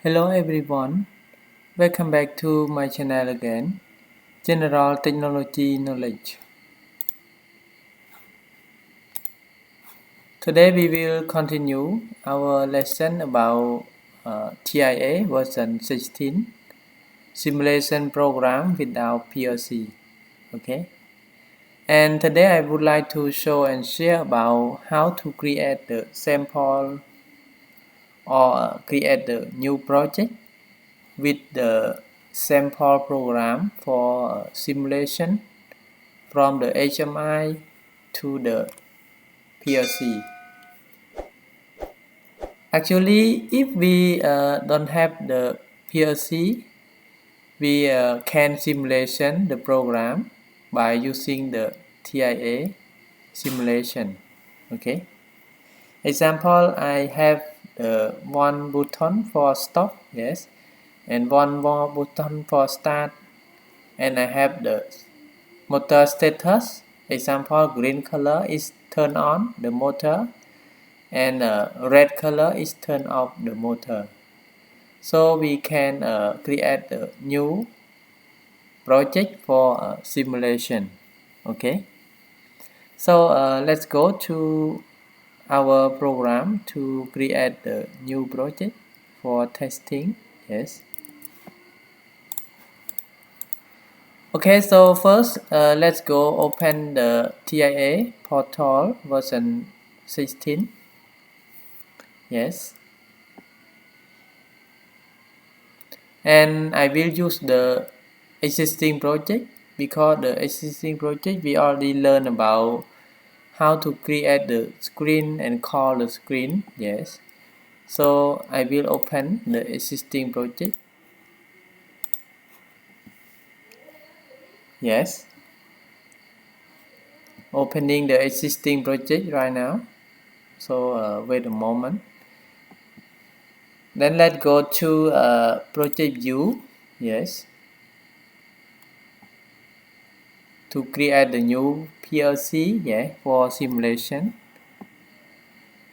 Hello everyone, welcome back to my channel again, General Technology Knowledge. Today we will continue our lesson about TIA version 16 Simulation program without PLC. Okay, and today I would like to show and share about how to create the sample or create the new project with the sample program for simulation from the HMI to the PLC. Actually, if we don't have the PLC, we can simulation the program by using the TIA simulation. Okay. Example, I have one button for stop, yes, and one more button for start, and I have the motor status. Example, green color is turn on the motor, and red color is turn off the motor. So we can create a new project for simulation. Okay, so let's go to our program to create a new project for testing. Yes. Okay, so first let's go open the TIA Portal version 16. Yes. And I will use the existing project because the existing project we already learned about how to create the screen and call the screen. Yes. So I will open the existing project. Yes. Opening the existing project right now. So wait a moment. Then let's go to project view. Yes. To create the new PLC, yeah, for simulation.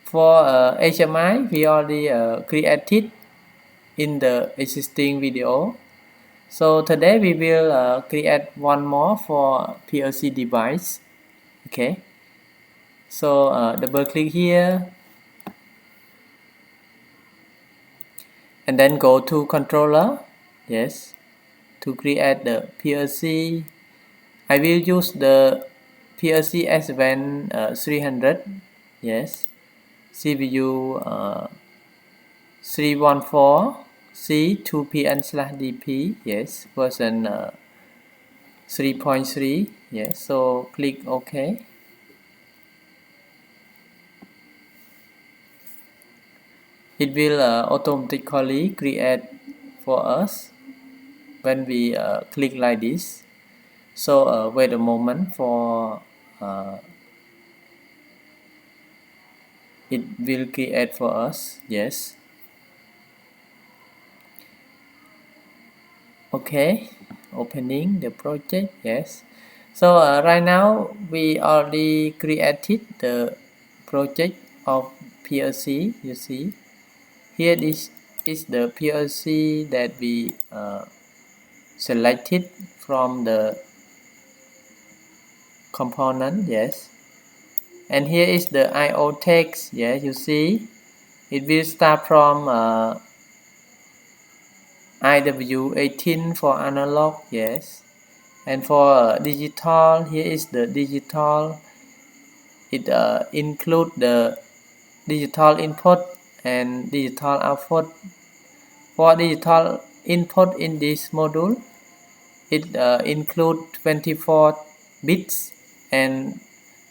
For HMI, we already created in the existing video. So today we will create one more for PLC device. Okay. So double click here. And then go to controller. Yes. To create the PLC. I will use the PLC S-Van 300. Yes. CPU 314C2PN/DP. Yes. Version 3.3. Yes. So click OK. It will automatically create for us when we click like this. So wait a moment for it will create for us. Yes. Okay, opening the project. Yes. So right now we already created the project of PLC. You see here, this is the PLC that we selected from the component. Yes. And here is the I/O text. Yes, you see it will start from IW18 for analog. Yes. And for digital, here is the digital. It include the digital input and digital output. For digital input in this module, it include 24 bits, and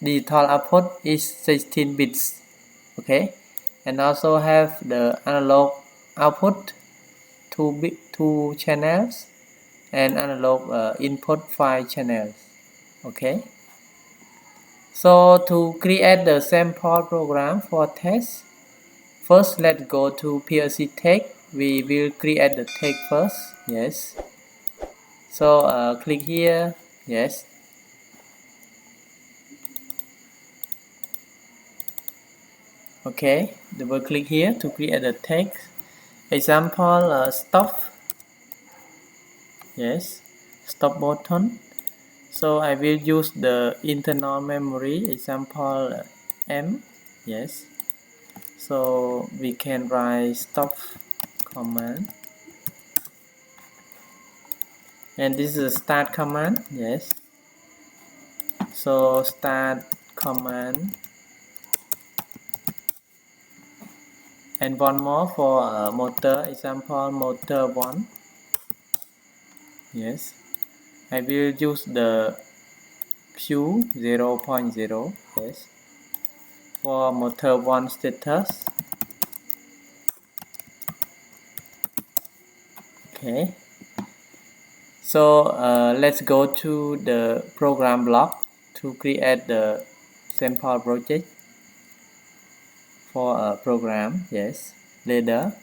digital output is 16 bits. Okay, and also have the analog output, two channels, and analog input 5 channels. Okay. So to create the sample program for test, first let's go to PLC text. We will create the text first. Yes. So click here. Yes. Okay. Double click here to create the text. Example, stop. Yes, stop button. So I will use the internal memory, example M. Yes, so we can write stop command, and this is a start command. Yes, so start command, and one more for motor, example motor 1. Yes, I will use the Q 0.0. Yes, for motor 1 status. Okay, so let's go to the program block to create the sample project for a program. Yes, later.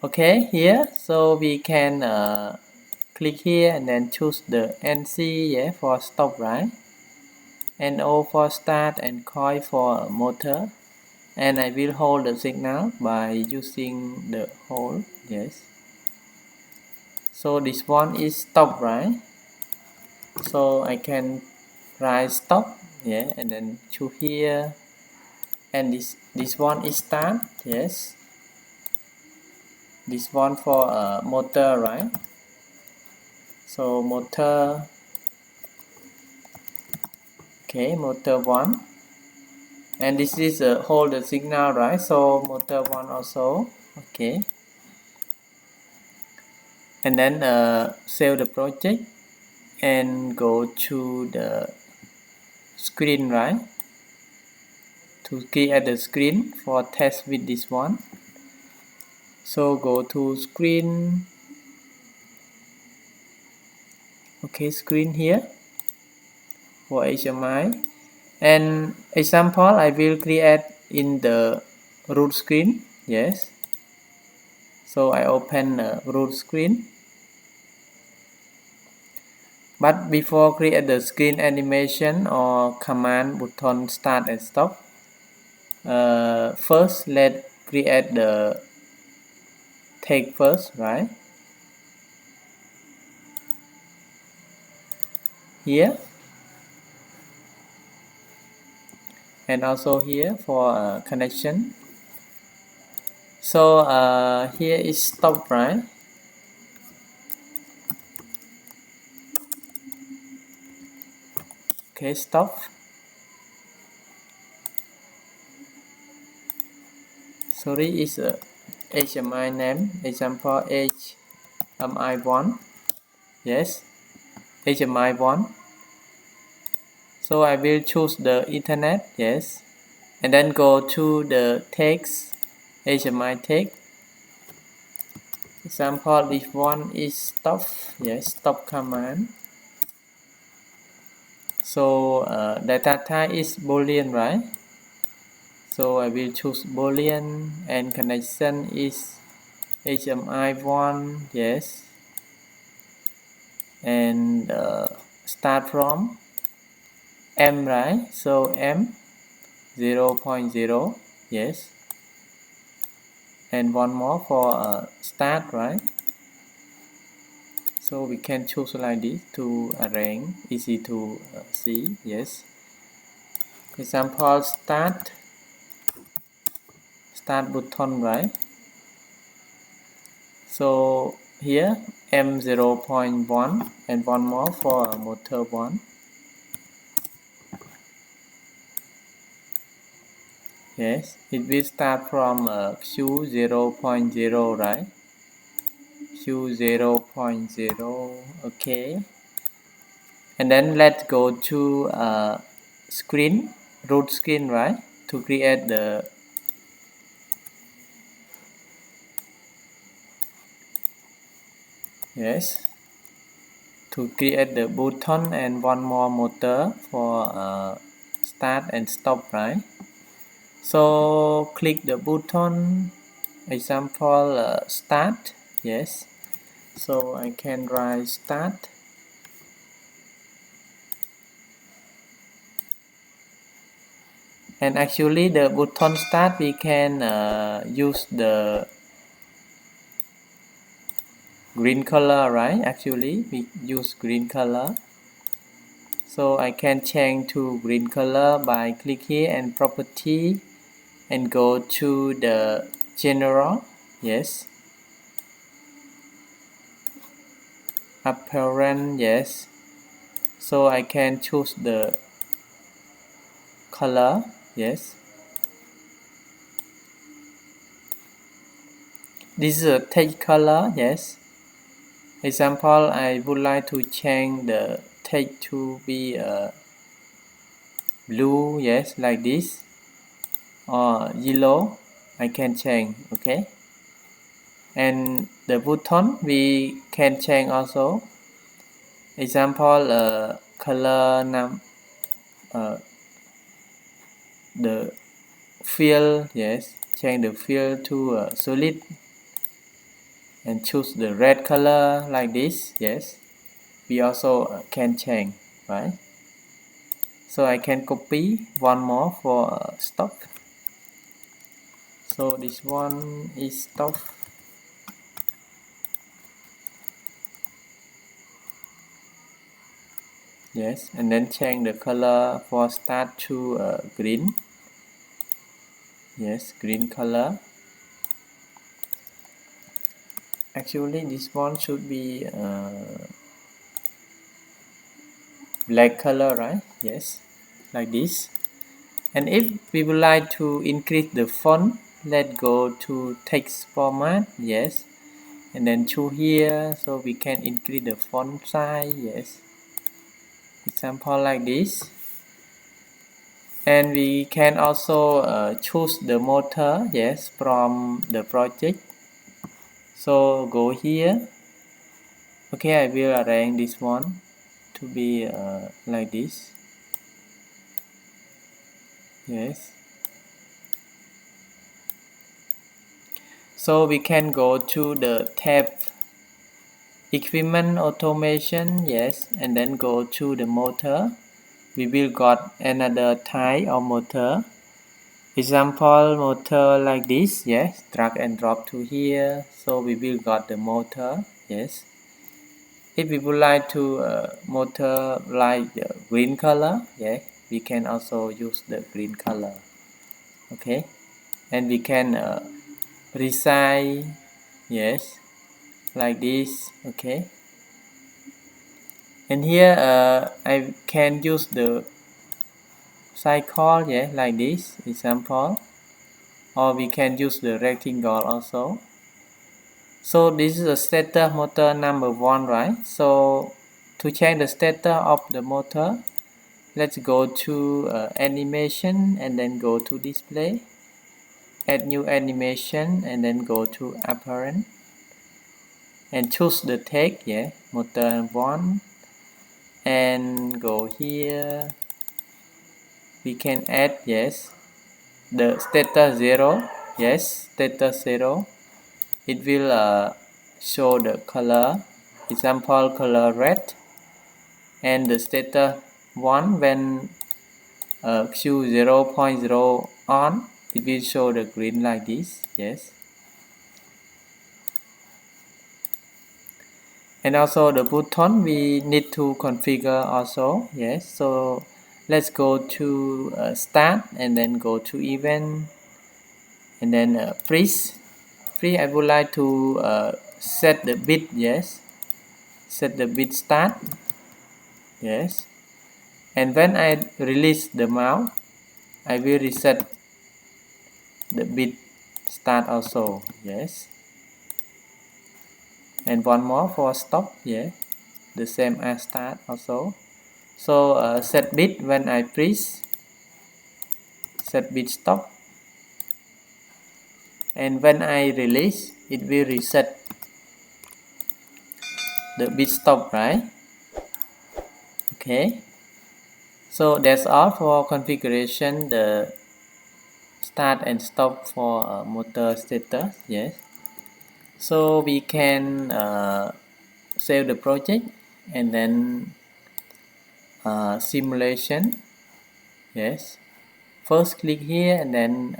Okay, here, so we can click here and then choose the NC, yeah, for stop, right? NO for start and coil for motor. And I will hold the signal by using the hold. Yes, so this one is stop, right? So I can write stop, yeah, and then choose here, and this one is start. Yes, this one for motor, right? So motor, okay, motor 1, and this is hold the signal, right? So motor 1 also. Okay, and then save the project and go to the screen, right? To create the screen for test with this one. So go to screen. Okay, screen here for HMI, and example I will create in the root screen. Yes, so I open root screen, but before create the screen animation or command button start and stop, first let's create the take first, right? Here and also here for connection. So here is stop, right? Okay, stop. Sorry, is a HMI name, example HMI1. Yes, HMI1. So I will choose the Ethernet. Yes, and then go to the text, HMI text. Example, this one is stop. Yes, stop command. So data type is Boolean, right? So I will choose Boolean, and connection is HMI1. Yes, and start from M, right? So M 0.0. Yes, and one more for start, right? So we can choose like this to arrange, easy to see. Yes, example start button, right? So here M 0.1 and one more for motor 1. Yes, it will start from Q 0.0, right? Q 0.0. Okay, and then let's go to screen, root screen, right? To create the yes, to create the button and one more motor for start and stop, right? So click the button, example start. Yes, so I can write start. And actually the button start we can use the green color, right? Actually we use green color, so I can change to green color by click here and property and go to the general. Yes, apparent. Yes, so I can choose the color. Yes, this is a text color. Yes, example, I would like to change the text to be blue. Yes, like this, or yellow. I can change. Okay, and the button we can change also. Example, color the fill. Yes, change the fill to solid and choose the red color like this. Yes, we also can change, right? So I can copy one more for stop. So this one is stop. Yes, and then change the color for start to green. Yes, green color. Actually this one should be black color, right? Yes, like this. And if we would like to increase the font, let's go to text format. Yes, and then choose here, so we can increase the font size. Yes, example like this. And we can also choose the motor. Yes, from the project. So go here. Okay, I will arrange this one to be like this. Yes, so we can go to the tab equipment automation. Yes, and then go to the motor. We will got another type of motor. Example, motor like this. Yes, drag and drop to here, so we will got the motor. Yes, if we would like to motor like the green color, yeah, we can also use the green color. Okay, and we can resize. Yes, like this. Okay, and here I can use the cycle. Yeah, like this example, or we can use the rectangle also. So this is the stator motor number 1, right? So to change the stator of the motor, let's go to animation and then go to display, add new animation and then go to apparent and choose the text. Yeah, motor 1, and go here. We can add, yes, the status 0. Yes, status 0. It will show the color, example color red, and the status 1 when Q 0.0 on, it will show the green like this. Yes, and also the button we need to configure also. Yes, so let's go to start and then go to event and then freeze. I would like to set the bit. Yes, set the bit start. Yes, and when I release the mouse, I will reset the bit start also. Yes, and one more for stop. Yeah, the same as start also. So set bit when I press, set bit stop, and when I release, it will reset the bit stop, right? Okay, so that's all for configuration the start and stop for motor status. Yes, so we can save the project and then simulation. Yes, first click here and then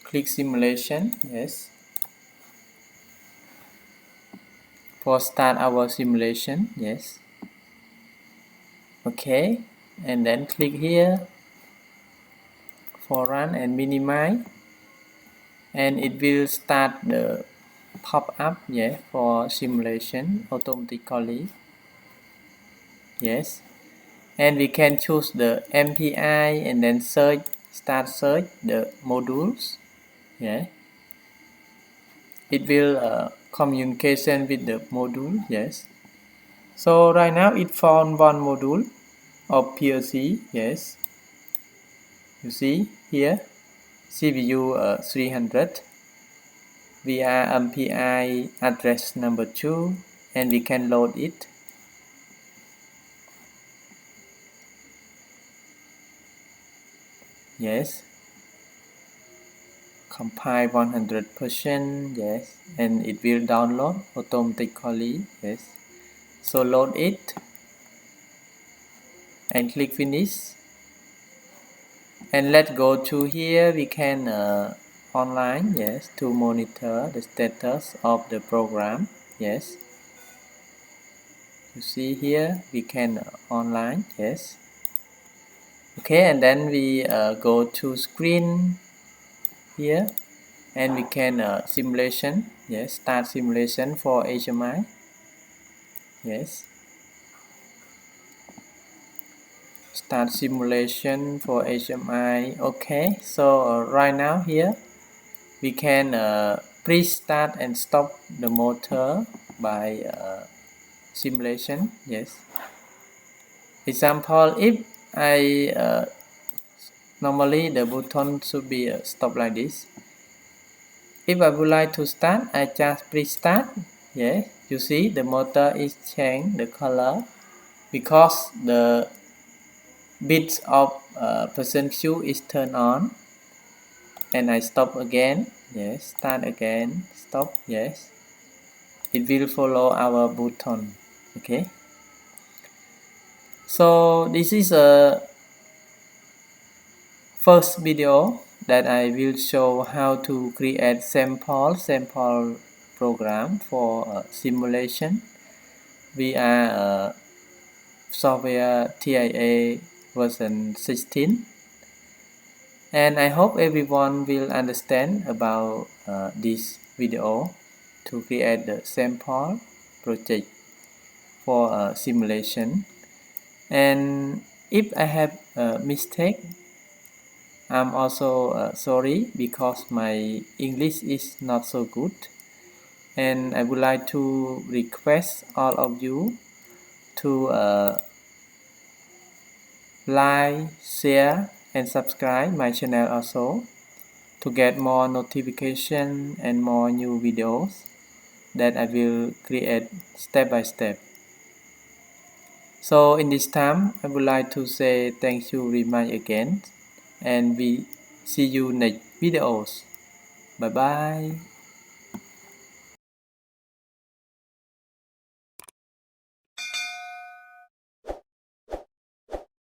click simulation. Yes, for start our simulation. Yes, okay, and then click here for run and minimize, and it will start the pop-up, yeah, for simulation automatically. Yes, and we can choose the MPI and then start search the modules. Yeah, it will communication with the module. Yes, so right now it found one module of PLC. Yes, you see here CPU 300. We are MPI address number 2 and we can load it. Yes, compile 100%. Yes, and it will download automatically. Yes, so load it and click finish, and let's go to here. We can online, yes, to monitor the status of the program. Yes, you see here we can online. Yes, okay, and then we go to screen here and we can simulation. Yes, start simulation for HMI. Yes, start simulation for HMI. Okay, so right now here we can pre-start and stop the motor by simulation. Yes, example, if I normally the button should be stop like this. If I would like to start, I just pre-start. Yes, you see the motor is changed the color because the bits of percent Q is turned on, and I stop again. Yes, start again, stop. Yes, it will follow our button. Okay, so this is a first video that I will show how to create sample program for simulation via software TIA version 16, and I hope everyone will understand about this video to create the sample project for simulation. And if I have a mistake, I'm also sorry because my English is not so good, and I would like to request all of you to like, share and subscribe my channel also to get more notification and more new videos that I will create step by step. So in this time I would like to say thank you very much again, and we see you next videos. Bye bye.